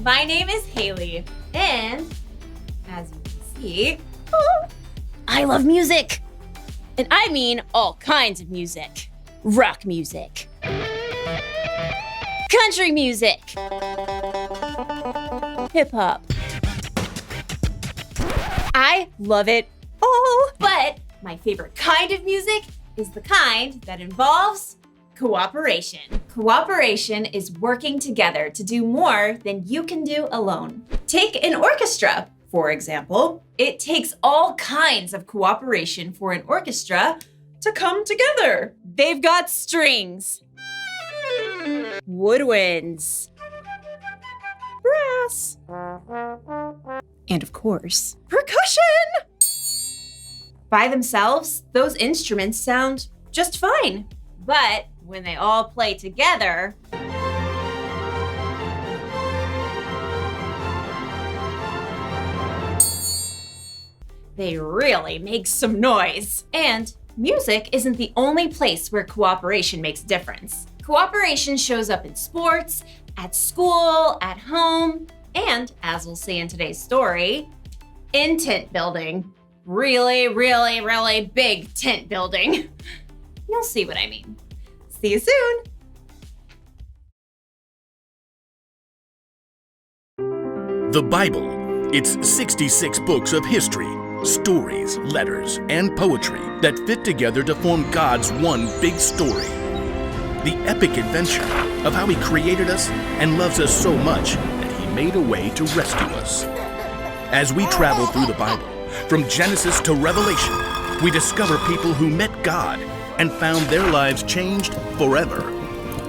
My name is Haley, and as you can see, I love music. And I mean all kinds of music. Rock music. Country music. Hip hop. I love it all. but my favorite kind of music is the kind that involves cooperation. Cooperation is working together to do more than you can do alone. Take an orchestra, for example. It takes all kinds of cooperation for an orchestra to come together. They've got strings, woodwinds, brass, and of course, Percussion! By themselves, those instruments sound just fine. But when they all play together, they really make some noise. And music isn't the only place where cooperation makes a difference. Cooperation shows up in sports, at school, at home, and, as we'll see in today's story, in tent building. Really, really, really big tent building. You'll see what I mean. See you soon. The Bible. It's 66 books of history, stories, letters, and poetry that fit together to form God's one big story. The epic adventure of how He created us and loves us so much that He made a way to rescue us. As we travel through the Bible, from Genesis to Revelation, we discover people who met God and found their lives changed forever.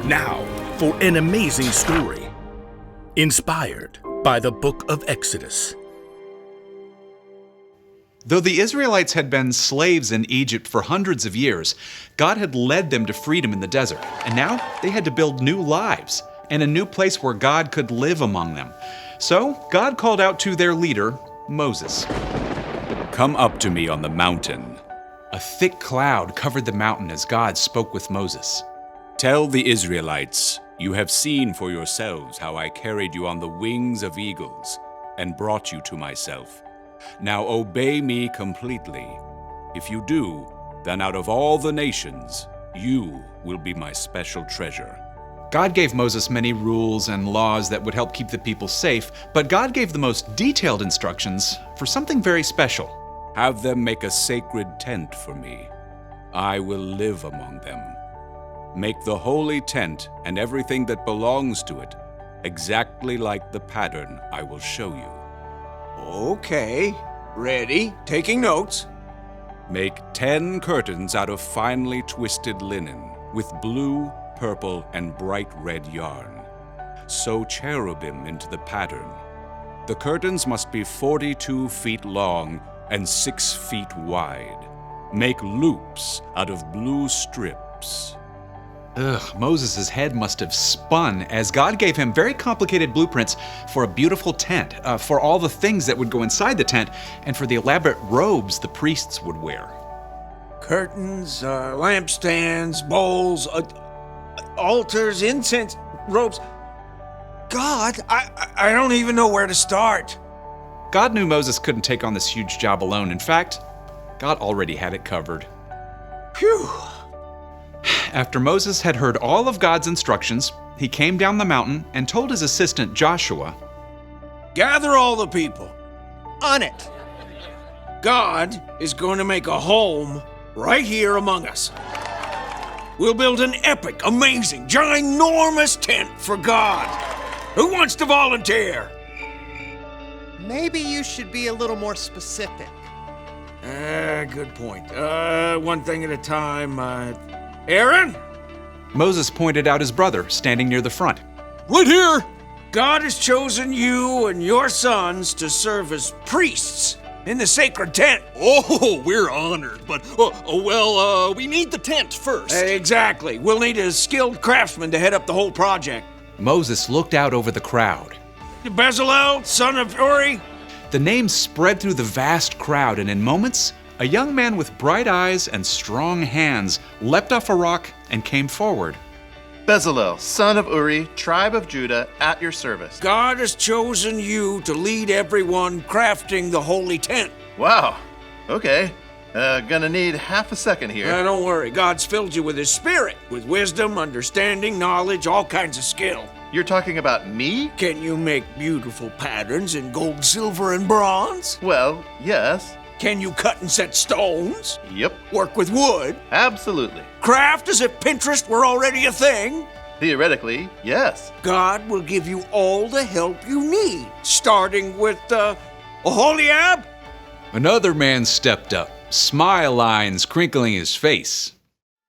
Now, for an amazing story, inspired by the book of Exodus. Though the Israelites had been slaves in Egypt for hundreds of years, God had led them to freedom in the desert, and now they had to build new lives and a new place where God could live among them. So God called out to their leader, Moses. Come up to me on the mountain. A thick cloud covered the mountain as God spoke with Moses. Tell the Israelites, you have seen for yourselves how I carried you on the wings of eagles and brought you to myself. Now obey me completely. If you do, then out of all the nations, you will be my special treasure. God gave Moses many rules and laws that would help keep the people safe, but God gave the most detailed instructions for something very special. Have them make a sacred tent for me. I will live among them. Make the holy tent and everything that belongs to it exactly like the pattern I will show you. Okay, ready, taking notes. Make 10 curtains out of finely twisted linen with blue, purple, and bright red yarn. Sew cherubim into the pattern. The curtains must be 42 feet long and 6 feet wide. Make loops out of blue strips. Moses' head must have spun as God gave him very complicated blueprints for a beautiful tent, for all the things that would go inside the tent, and for the elaborate robes the priests would wear. Curtains, lampstands, bowls, altars, incense, robes. God, I don't even know where to start. God knew Moses couldn't take on this huge job alone. In fact, God already had it covered. Phew. After Moses had heard all of God's instructions, he came down the mountain and told his assistant Joshua, Gather all the people. On it. God is going to make a home right here among us. We'll build an epic, amazing, ginormous tent for God. Who wants to volunteer? Maybe you should be a little more specific. Good point. One thing at a time. Aaron? Moses pointed out his brother, standing near the front. Right here! God has chosen you and your sons to serve as priests in the sacred tent. Oh, we're honored, but, we need the tent first. Exactly. We'll need a skilled craftsman to head up the whole project. Moses looked out over the crowd. Bezalel, son of Uri. The name spread through the vast crowd, and in moments, a young man with bright eyes and strong hands leapt off a rock and came forward. Bezalel, son of Uri, tribe of Judah, at your service. God has chosen you to lead everyone crafting the holy tent. Wow. Okay. Gonna need half a second here. Don't worry, God's filled you with His Spirit, with wisdom, understanding, knowledge, all kinds of skill. You're talking about me? Can you make beautiful patterns in gold, silver, and bronze? Well, yes. Can you cut and set stones? Yep. Work with wood? Absolutely. Craft as if Pinterest were already a thing? Theoretically, yes. God will give you all the help you need, starting with, Oholiab? Another man stepped up, smile lines crinkling his face.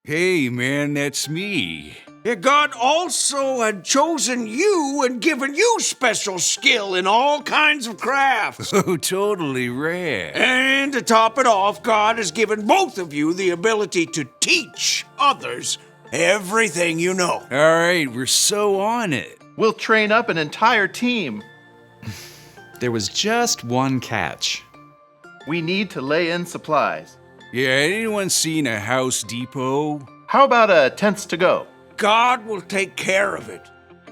Hey, man, that's me. Yeah, God also had chosen you and given you special skill in all kinds of crafts. Oh, totally rad. And to top it off, God has given both of you the ability to teach others everything you know. All right, we're so on it. We'll train up an entire team. There was just one catch. We need to lay in supplies. Yeah, anyone seen a House Depot? How about tents to go? God will take care of it.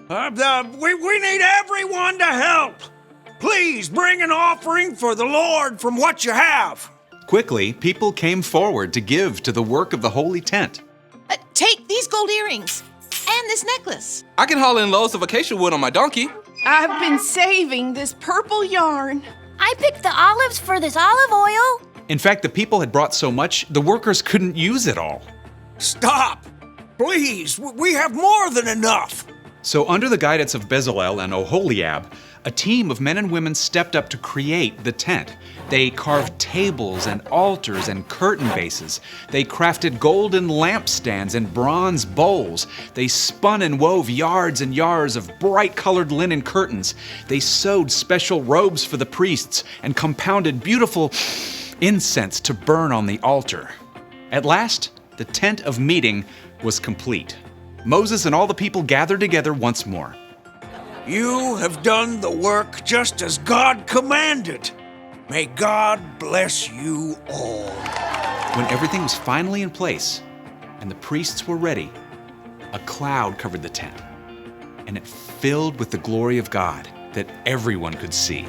We need everyone to help. Please bring an offering for the Lord from what you have. Quickly, people came forward to give to the work of the holy tent. Take these gold earrings and this necklace. I can haul in loads of acacia wood on my donkey. I've been saving this purple yarn. I picked the olives for this olive oil. In fact, the people had brought so much, the workers couldn't use it all. Stop! Please, we have more than enough. So under the guidance of Bezalel and Oholiab, a team of men and women stepped up to create the tent. They carved tables and altars and curtain bases. They crafted golden lampstands and bronze bowls. They spun and wove yards and yards of bright-colored linen curtains. They sewed special robes for the priests and compounded beautiful incense to burn on the altar. At last, the tent of meeting was complete. Moses and all the people gathered together once more. You have done the work just as God commanded. May God bless you all. When everything was finally in place and the priests were ready, a cloud covered the tent, and it filled with the glory of God that everyone could see.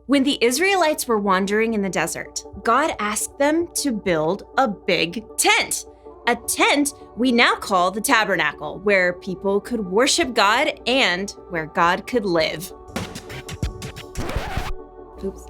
When the Israelites were wandering in the desert, God asked them to build a big tent. A tent we now call the Tabernacle, where people could worship God and where God could live. Oops.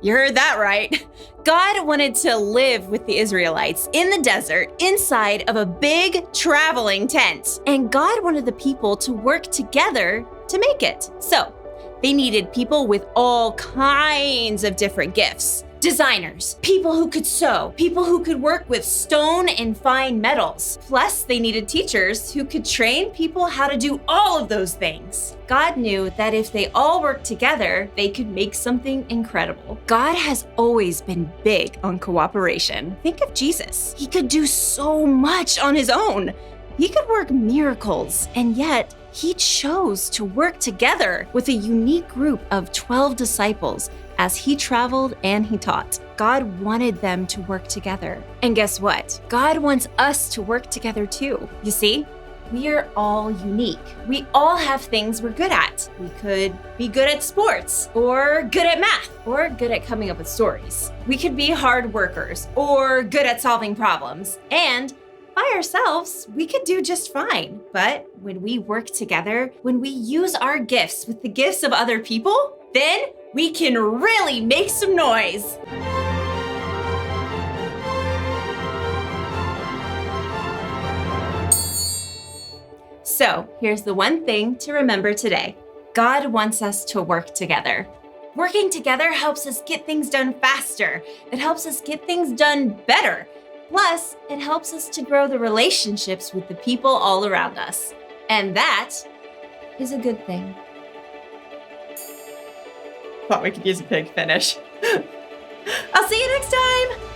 You heard that right. God wanted to live with the Israelites in the desert inside of a big traveling tent. And God wanted the people to work together to make it. So, they needed people with all kinds of different gifts. Designers, people who could sew, people who could work with stone and fine metals. Plus, they needed teachers who could train people how to do all of those things. God knew that if they all worked together, they could make something incredible. God has always been big on cooperation. Think of Jesus. He could do so much on his own. He could work miracles, and yet he chose to work together with a unique group of 12 disciples as he traveled and he taught. God wanted them to work together. And guess what? God wants us to work together too. You see, we are all unique. We all have things we're good at. We could be good at sports, or good at math, or good at coming up with stories. We could be hard workers, or good at solving problems. And by ourselves, we could do just fine. But when we work together, when we use our gifts with the gifts of other people, then we can really make some noise. So here's the one thing to remember today. God wants us to work together. Working together helps us get things done faster. It helps us get things done better. Plus, it helps us to grow the relationships with the people all around us. And that is a good thing. Thought we could use a big finish. I'll see you next time!